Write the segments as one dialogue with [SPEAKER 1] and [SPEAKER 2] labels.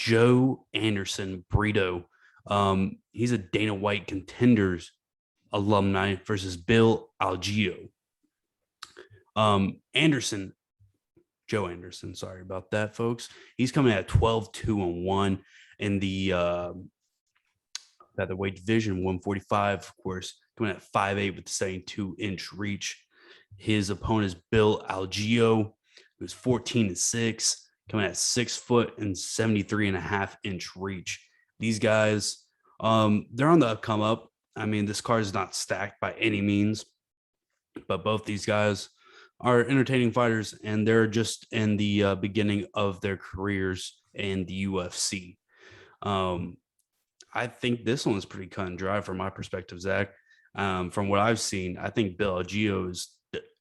[SPEAKER 1] Joanderson, Brito. He's a Dana White Contenders alumni versus Bill Algeo. Anderson, Joanderson, sorry about that, folks. He's coming at 12-2-1 in the featherweight division, 145, of course, coming at 5'8" with the 72-inch reach. His opponent is Bill Algeo, who's 14-6, coming at 6 foot and 73.5-inch reach. These guys, they're on the come up. I mean, this card is not stacked by any means, but both these guys are entertaining fighters, and they're just in the beginning of their careers in the UFC. I think this one is pretty cut and dry from my perspective, Zach. From what I've seen, I think Bill Algeo is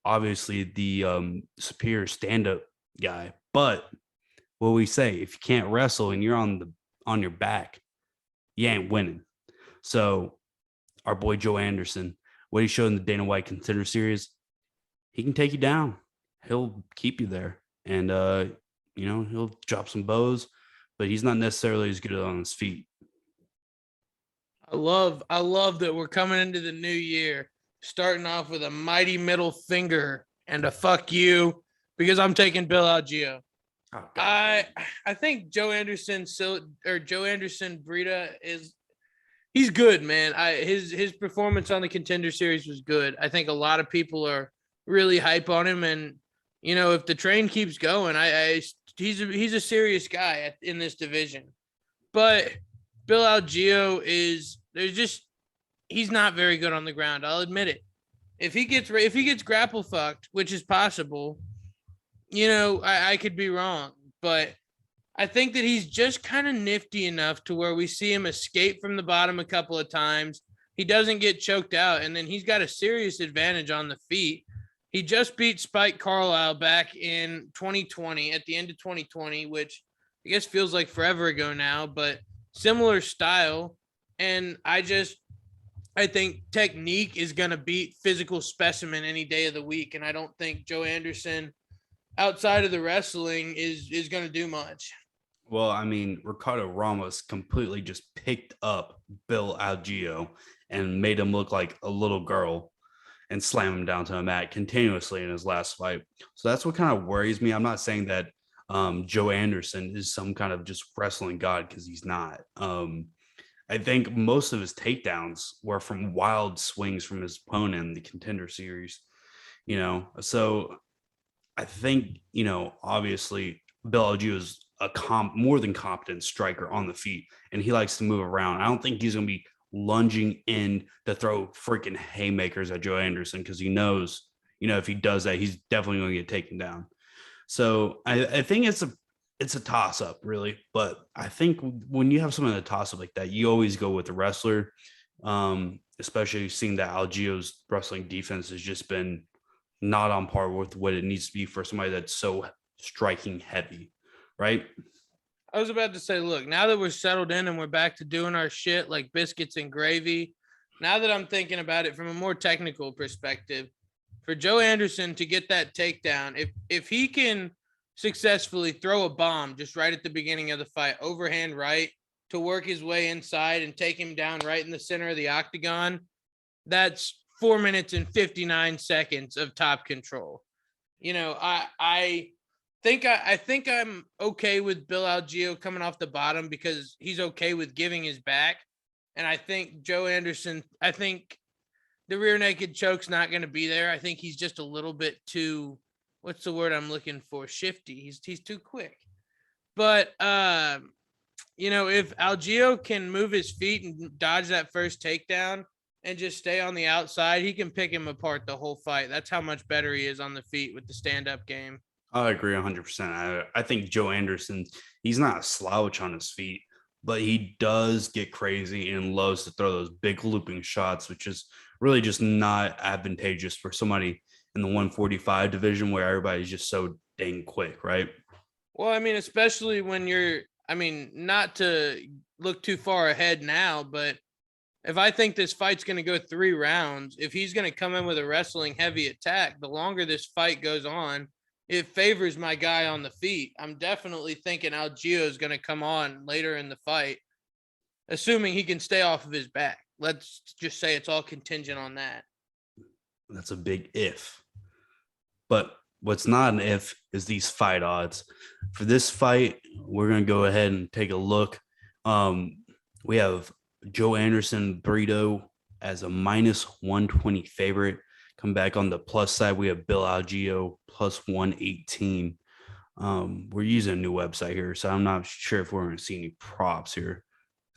[SPEAKER 1] obviously the superior stand-up guy. But what we say, if you can't wrestle and you're on your back, you ain't winning. So our boy Joanderson, what he showed in the Dana White Contender Series, he can take you down. He'll keep you there, and he'll drop some bows, but he's not necessarily as good on his feet.
[SPEAKER 2] I love that we're coming into the new year, starting off with a mighty middle finger and a fuck you, because I'm taking Bill Algeo. Oh, I think Joanderson Brita he's good, man. His performance on the Contender Series was good. I think a lot of people are really hype on him, and if the train keeps going, he's a serious guy in this division. But Bill Algeo he's not very good on the ground. I'll admit it. If he gets grapple fucked, which is possible, I could be wrong, but I think that he's just kind of nifty enough to where we see him escape from the bottom a couple of times. He doesn't get choked out, and then he's got a serious advantage on the feet. He just beat Spike Carlisle back in 2020, at the end of 2020, which I guess feels like forever ago now, but similar style. And I think technique is going to beat physical specimen any day of the week. And I don't think Joanderson, outside of the wrestling, is going to do much.
[SPEAKER 1] Well, I mean, Ricardo Ramos completely just picked up Bill Algeo and made him look like a little girl and slam him down to the mat continuously in his last fight. So that's what kind of worries me. I'm not saying that Joanderson is some kind of just wrestling god, because he's not. I think most of his takedowns were from wild swings from his opponent in the Contender Series, So I think, obviously Bill Algeo is a more than competent striker on the feet, and he likes to move around. I don't think he's going to be lunging in to throw freaking haymakers at Joanderson, because he knows, if he does that, he's definitely going to get taken down. So I think it's a toss up, really. But I think when you have someone in a toss up like that, you always go with the wrestler, especially seeing that Algeo's wrestling defense has just been not on par with what it needs to be for somebody that's so striking heavy, right?
[SPEAKER 2] I was about to say, look, now that we're settled in and we're back to doing our shit like biscuits and gravy, now that I'm thinking about it from a more technical perspective, for Joanderson to get that takedown, if he can successfully throw a bomb just right at the beginning of the fight, overhand right, to work his way inside and take him down right in the center of the octagon, that's 4 minutes and 59 seconds of top control. I think I'm okay with Bill Algeo coming off the bottom, because he's okay with giving his back. And I think Joanderson, I think the rear naked choke's not going to be there. I think he's just a little bit too, what's the word I'm looking for? Shifty. He's too quick. But if Algeo can move his feet and dodge that first takedown and just stay on the outside, he can pick him apart the whole fight. That's how much better he is on the feet with the stand-up game.
[SPEAKER 1] I agree 100%. I think Joanderson, he's not a slouch on his feet, but he does get crazy and loves to throw those big looping shots, which is really just not advantageous for somebody in the 145 division where everybody's just so dang quick, right?
[SPEAKER 2] Well, I mean, especially when not to look too far ahead now, but if I think this fight's going to go 3 rounds, if he's going to come in with a wrestling heavy attack, the longer this fight goes on, it favors my guy on the feet. I'm definitely thinking Algeo is going to come on later in the fight, assuming he can stay off of his back. Let's just say it's all contingent on that.
[SPEAKER 1] That's a big if. But what's not an if is these fight odds. For this fight, we're going to go ahead and take a look. We have Joanderson Brito as a minus 120 favorite. Come back on the plus side, we have Bill Algeo plus 118. We're using a new website here, so I'm not sure if we're going to see any props here.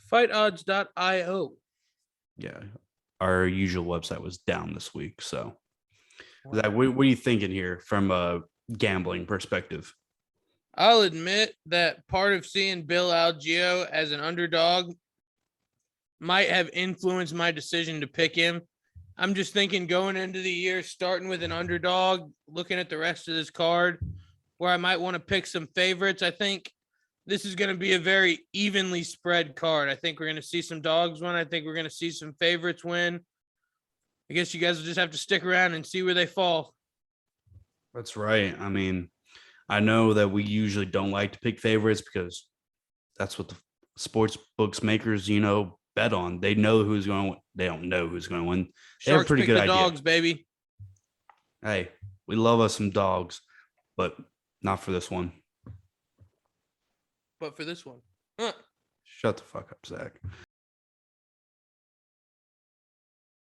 [SPEAKER 2] Fightodds.io.
[SPEAKER 1] Yeah, our usual website was down this week. So, Zach, what are you thinking here from a gambling perspective?
[SPEAKER 2] I'll admit that part of seeing Bill Algeo as an underdog might have influenced my decision to pick him. I'm just thinking going into the year, starting with an underdog, looking at the rest of this card, where I might want to pick some favorites. I think this is going to be a very evenly spread card. I think we're going to see some dogs win. I think we're going to see some favorites win. I guess you guys will just have to stick around and see where they fall.
[SPEAKER 1] That's right. I mean, I know that we usually don't like to pick favorites because that's what the sports books makers, bet on. They know who's going to win. They don't know who's going to win. They have a
[SPEAKER 2] Sharks
[SPEAKER 1] pretty
[SPEAKER 2] pick
[SPEAKER 1] good
[SPEAKER 2] the
[SPEAKER 1] idea.
[SPEAKER 2] dogs, baby.
[SPEAKER 1] Hey, we love us some dogs, but not for this one.
[SPEAKER 2] But for this one.
[SPEAKER 1] Shut the fuck up, Zach.